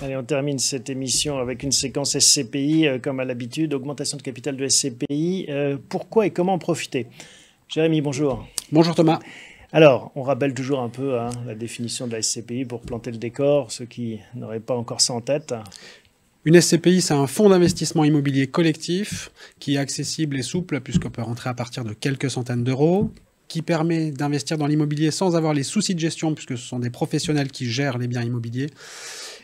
Allez, on termine cette émission avec une séquence SCPI, comme à l'habitude, augmentation de capital de SCPI. Pourquoi et comment en profiter? Jérémy, bonjour. Bonjour Thomas. Alors, on rappelle toujours un peu la définition de la SCPI pour planter le décor, ceux qui n'auraient pas encore ça en tête. Une SCPI, c'est un fonds d'investissement immobilier collectif qui est accessible et souple puisqu'on peut rentrer à partir de quelques centaines d'euros, qui permet d'investir dans l'immobilier sans avoir les soucis de gestion puisque ce sont des professionnels qui gèrent les biens immobiliers.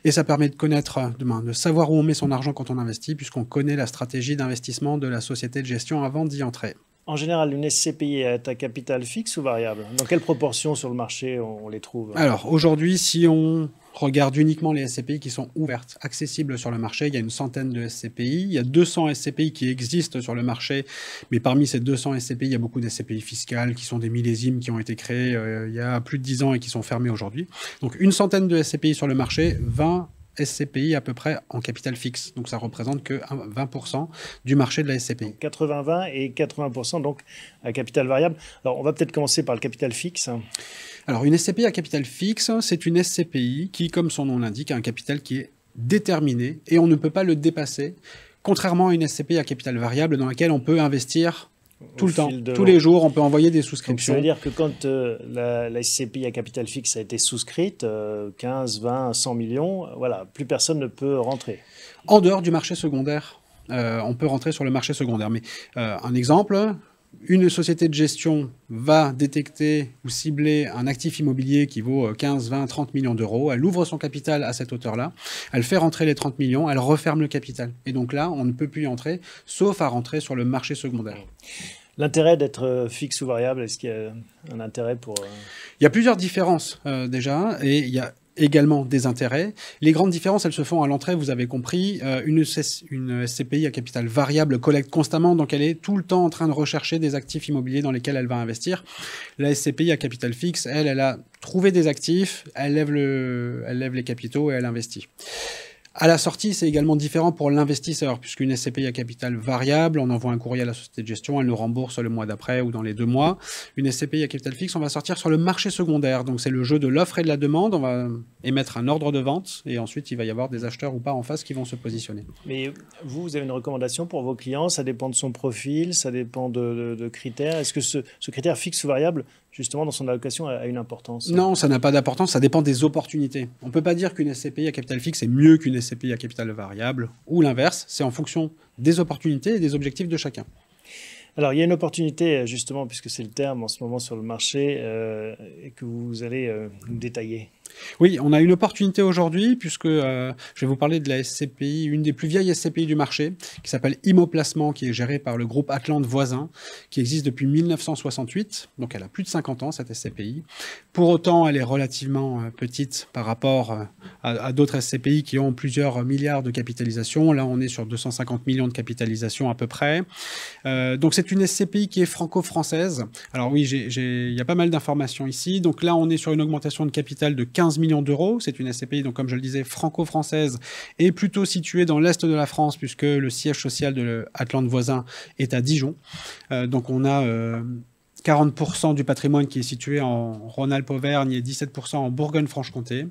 Et ça permet de connaître, de savoir où on met son argent quand on investit puisqu'on connaît la stratégie d'investissement de la société de gestion avant d'y entrer. En général, une SCPI est à capital fixe ou variable? Dans quelle proportion sur le marché on les trouve? Alors aujourd'hui, si on regarde uniquement les SCPI qui sont ouvertes, accessibles sur le marché, il y a une centaine de SCPI. Il y a 200 SCPI qui existent sur le marché, mais parmi ces 200 SCPI, il y a beaucoup d'SCPI fiscales qui sont des millésimes qui ont été créés il y a plus de 10 ans et qui sont fermés aujourd'hui. Donc une centaine de SCPI sur le marché, 20 SCPI à peu près en capital fixe. Donc ça représente que 20% du marché de la SCPI. 80-20 et 80% donc à capital variable. Alors on va peut-être commencer par le capital fixe. Alors une SCPI à capital fixe, c'est une SCPI qui, comme son nom l'indique, a un capital qui est déterminé et on ne peut pas le dépasser, contrairement à une SCPI à capital variable dans laquelle on peut investir tout le temps, tous les jours, on peut envoyer des souscriptions. Donc, ça veut dire que quand la SCPI à capital fixe a été souscrite, 15, 20, 100 millions, voilà, plus personne ne peut rentrer. En dehors du marché secondaire, on peut rentrer sur le marché secondaire. Mais un exemple, une société de gestion va détecter ou cibler un actif immobilier qui vaut 15, 20, 30 millions d'euros. Elle ouvre son capital à cette hauteur-là. Elle fait rentrer les 30 millions. Elle referme le capital. Et donc là, on ne peut plus y entrer, sauf à rentrer sur le marché secondaire. L'intérêt d'être fixe ou variable, est-ce qu'il y a un intérêt pour... Il y a plusieurs différences déjà. Et il y a également des intérêts. Les grandes différences, elles se font à l'entrée, vous avez compris. Une SCPI à capital variable collecte constamment, donc elle est tout le temps en train de rechercher des actifs immobiliers dans lesquels elle va investir. La SCPI à capital fixe, elle a trouvé des actifs, elle lève les capitaux et elle investit. À la sortie, c'est également différent pour l'investisseur, puisqu'une SCPI à capital variable, on envoie un courrier à la société de gestion, elle nous rembourse le mois d'après ou dans les 2 mois. Une SCPI à capital fixe, on va sortir sur le marché secondaire. Donc c'est le jeu de l'offre et de la demande. On va émettre un ordre de vente et ensuite il va y avoir des acheteurs ou pas en face qui vont se positionner. Mais vous avez une recommandation pour vos clients? Ça dépend de son profil, ça dépend de critères. Est-ce que ce critère fixe ou variable, justement, dans son allocation, a une importance? Non, ça n'a pas d'importance, ça dépend des opportunités. On ne peut pas dire qu'une SCPI à capital fixe est mieux qu'une SCPI à capital variable, ou l'inverse, c'est en fonction des opportunités et des objectifs de chacun. Alors, il y a une opportunité, justement, puisque c'est le terme en ce moment sur le marché, et que vous allez nous détailler. Oui, on a une opportunité aujourd'hui puisque je vais vous parler de la SCPI, une des plus vieilles SCPI du marché, qui s'appelle Immoplacement, qui est gérée par le groupe Atlante Voisin, qui existe depuis 1968. Donc elle a plus de 50 ans, cette SCPI. Pour autant, elle est relativement petite par rapport à d'autres SCPI qui ont plusieurs milliards de capitalisation. Là, on est sur 250 millions de capitalisation à peu près. Donc c'est une SCPI qui est franco-française. Alors oui, il y a pas mal d'informations ici. Donc là, on est sur une augmentation de capital de 15 millions d'euros. C'est une SCPI, donc comme je le disais, franco-française et plutôt située dans l'est de la France puisque le siège social de Atlante Voisin est à Dijon. Donc on a 40% du patrimoine qui est situé en Rhône-Alpes-Auvergne et 17% en Bourgogne-Franche-Comté.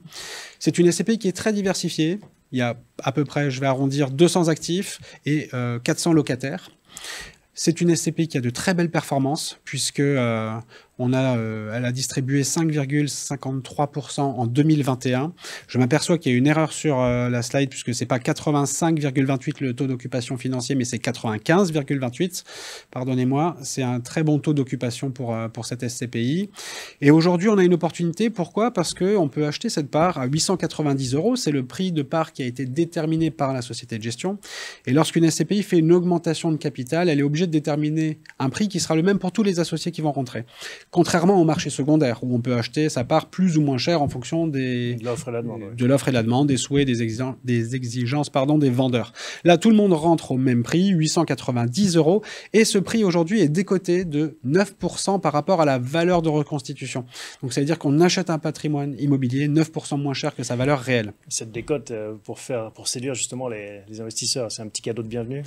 C'est une SCPI qui est très diversifiée. Il y a à peu près, je vais arrondir, 200 actifs et 400 locataires. C'est une SCPI qui a de très belles performances puisque elle a distribué 5,53% en 2021. Je m'aperçois qu'il y a une erreur sur la slide puisque c'est pas 85,28 le taux d'occupation financier, mais c'est 95,28. Pardonnez-moi, c'est un très bon taux d'occupation pour cette SCPI. Et aujourd'hui, on a une opportunité. Pourquoi? Parce qu'on peut acheter cette part à 890 euros. C'est le prix de part qui a été déterminé par la société de gestion. Et lorsqu'une SCPI fait une augmentation de capital, elle est obligée de déterminer un prix qui sera le même pour tous les associés qui vont rentrer. Contrairement au marché secondaire, où on peut acheter sa part plus ou moins cher en fonction de l'offre et la demande, des souhaits, des exigences des vendeurs. Là, tout le monde rentre au même prix, 890 euros, et ce prix aujourd'hui est décoté de 9% par rapport à la valeur de reconstitution. Donc ça veut dire qu'on achète un patrimoine immobilier 9% moins cher que sa valeur réelle. Cette décote, pour séduire justement les investisseurs, c'est un petit cadeau de bienvenue?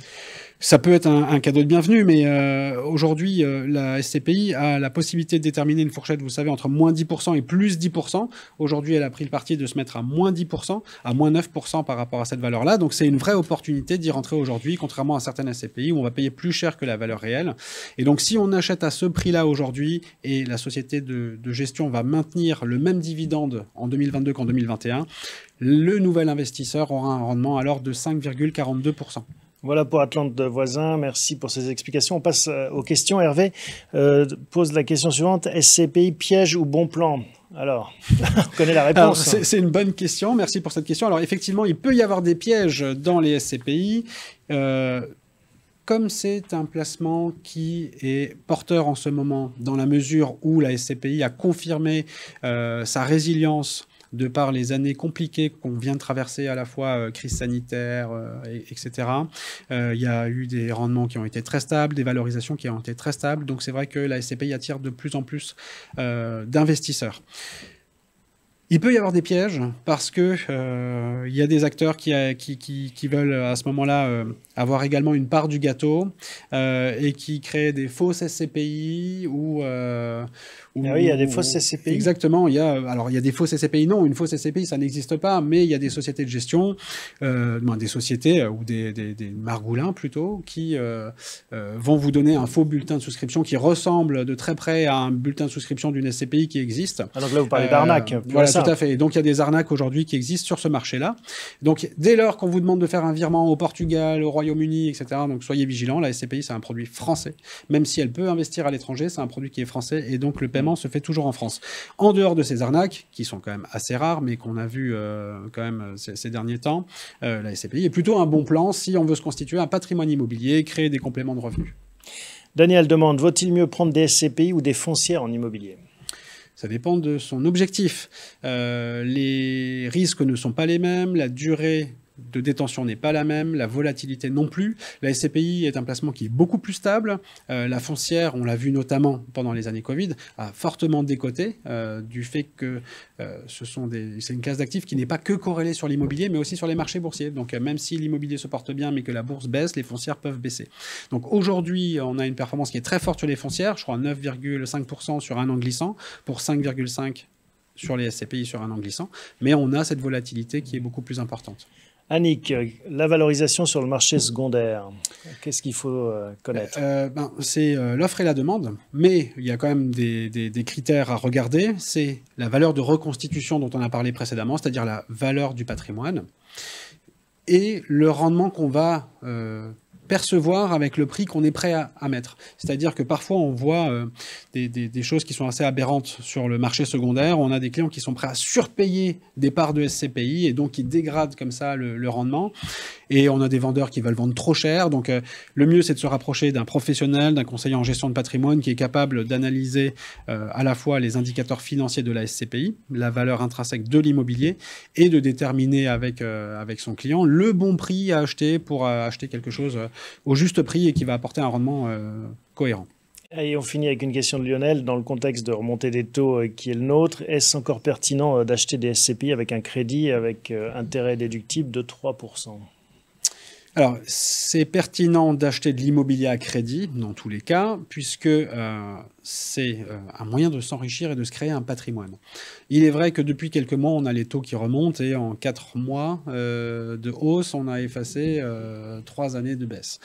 Ça peut être un cadeau de bienvenue, mais aujourd'hui, la SCPI a la possibilité de déterminer une fourchette, vous savez, entre moins 10% et plus 10%. Aujourd'hui, elle a pris le parti de se mettre à moins 10%, à moins 9% par rapport à cette valeur-là. Donc, c'est une vraie opportunité d'y rentrer aujourd'hui, contrairement à certaines SCPI où on va payer plus cher que la valeur réelle. Et donc, si on achète à ce prix-là aujourd'hui et la société de gestion va maintenir le même dividende en 2022 qu'en 2021, le nouvel investisseur aura un rendement alors de 5,42%. Voilà pour Atlante Voisin, merci pour ces explications. On passe aux questions. Hervé pose la question suivante, SCPI piège ou bon plan? Alors, on connaît la réponse. C'est une bonne question, merci pour cette question. Alors effectivement, il peut y avoir des pièges dans les SCPI. Comme c'est un placement qui est porteur en ce moment, dans la mesure où la SCPI a confirmé sa résilience de par les années compliquées qu'on vient de traverser, à la fois crise sanitaire, etc. Il y a eu des rendements qui ont été très stables, des valorisations qui ont été très stables. Donc c'est vrai que la SCPI attire de plus en plus d'investisseurs. Il peut y avoir des pièges parce que il y a des acteurs qui veulent à ce moment-là avoir également une part du gâteau et qui créent des fausses SCPI ou oui, il y a des fausses SCPI. Exactement. Il y a des fausses SCPI. Non, une fausse SCPI, ça n'existe pas, mais il y a des sociétés de gestion, des sociétés ou des margoulins plutôt, qui vont vous donner un faux bulletin de souscription qui ressemble de très près à un bulletin de souscription d'une SCPI qui existe. Ah, donc là, vous parlez d'arnaque. Voilà, tout à fait. Et donc, il y a des arnaques aujourd'hui qui existent sur ce marché-là. Donc, dès lors qu'on vous demande de faire un virement au Portugal, au Royaume-Uni, etc., donc soyez vigilants. La SCPI, c'est un produit français. Même si elle peut investir à l'étranger, c'est un produit qui est français et donc le paiement se fait toujours en France. En dehors de ces arnaques, qui sont quand même assez rares, mais qu'on a vu quand même ces derniers temps, la SCPI est plutôt un bon plan si on veut se constituer un patrimoine immobilier, créer des compléments de revenus. Daniel demande, vaut-il mieux prendre des SCPI ou des foncières en immobilier? Ça dépend de son objectif. Les risques ne sont pas les mêmes, la durée de détention n'est pas la même, la volatilité non plus. La SCPI est un placement qui est beaucoup plus stable. La foncière, on l'a vu notamment pendant les années Covid, a fortement décoté du fait que c'est une classe d'actifs qui n'est pas que corrélée sur l'immobilier, mais aussi sur les marchés boursiers. Donc même si l'immobilier se porte bien, mais que la bourse baisse, les foncières peuvent baisser. Donc aujourd'hui, on a une performance qui est très forte sur les foncières, je crois 9,5% sur un an glissant, pour 5,5% sur les SCPI sur un an glissant, mais on a cette volatilité qui est beaucoup plus importante. Annick, la valorisation sur le marché secondaire, qu'est-ce qu'il faut connaître? C'est l'offre et la demande, mais il y a quand même des critères à regarder. C'est la valeur de reconstitution dont on a parlé précédemment, c'est-à-dire la valeur du patrimoine, et le rendement qu'on va percevoir avec le prix qu'on est prêt à mettre. C'est-à-dire que parfois on voit des choses qui sont assez aberrantes sur le marché secondaire. On a des clients qui sont prêts à surpayer des parts de SCPI et donc qui dégradent comme ça le rendement. Et on a des vendeurs qui veulent vendre trop cher. Donc le mieux, c'est de se rapprocher d'un professionnel, d'un conseiller en gestion de patrimoine qui est capable d'analyser à la fois les indicateurs financiers de la SCPI, la valeur intrinsèque de l'immobilier, et de déterminer avec son client le bon prix à acheter pour acheter quelque chose au juste prix et qui va apporter un rendement cohérent. Et on finit avec une question de Lionel. Dans le contexte de remontée des taux qui est le nôtre, est-ce encore pertinent d'acheter des SCPI avec un crédit avec intérêt déductible de 3%? Alors, c'est pertinent d'acheter de l'immobilier à crédit, dans tous les cas, puisque c'est un moyen de s'enrichir et de se créer un patrimoine. Il est vrai que depuis quelques mois, on a les taux qui remontent et en 4 mois de hausse, on a effacé 3 années de baisse.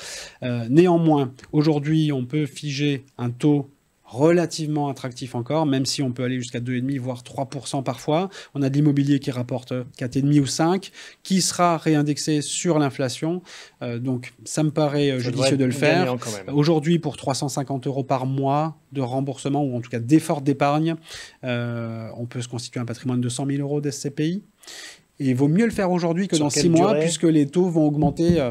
Néanmoins, aujourd'hui, on peut figer un taux relativement attractif encore, même si on peut aller jusqu'à 2,5 voire 3% parfois. On a de l'immobilier qui rapporte 4,5 ou 5, qui sera réindexé sur l'inflation. Donc ça me paraît judicieux de le faire. Aujourd'hui, pour 350 € par mois de remboursement, ou en tout cas d'effort d'épargne, on peut se constituer un patrimoine de 100 000 € d'SCPI. Et il vaut mieux le faire aujourd'hui que dans 6 mois, puisque les taux vont augmenter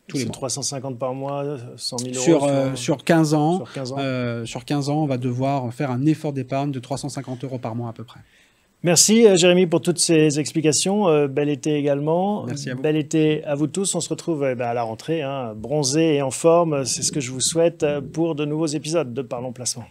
tous les mois. 350 par mois, 100 000 € sur 15 ans. Sur 15 ans, on va devoir faire un effort d'épargne de 350 € par mois à peu près. Merci Jérémy pour toutes ces explications. Bel été également. Merci à vous. Bel été à vous tous. On se retrouve à la rentrée, bronzés et en forme. C'est ce que je vous souhaite pour de nouveaux épisodes de Parlons Placement.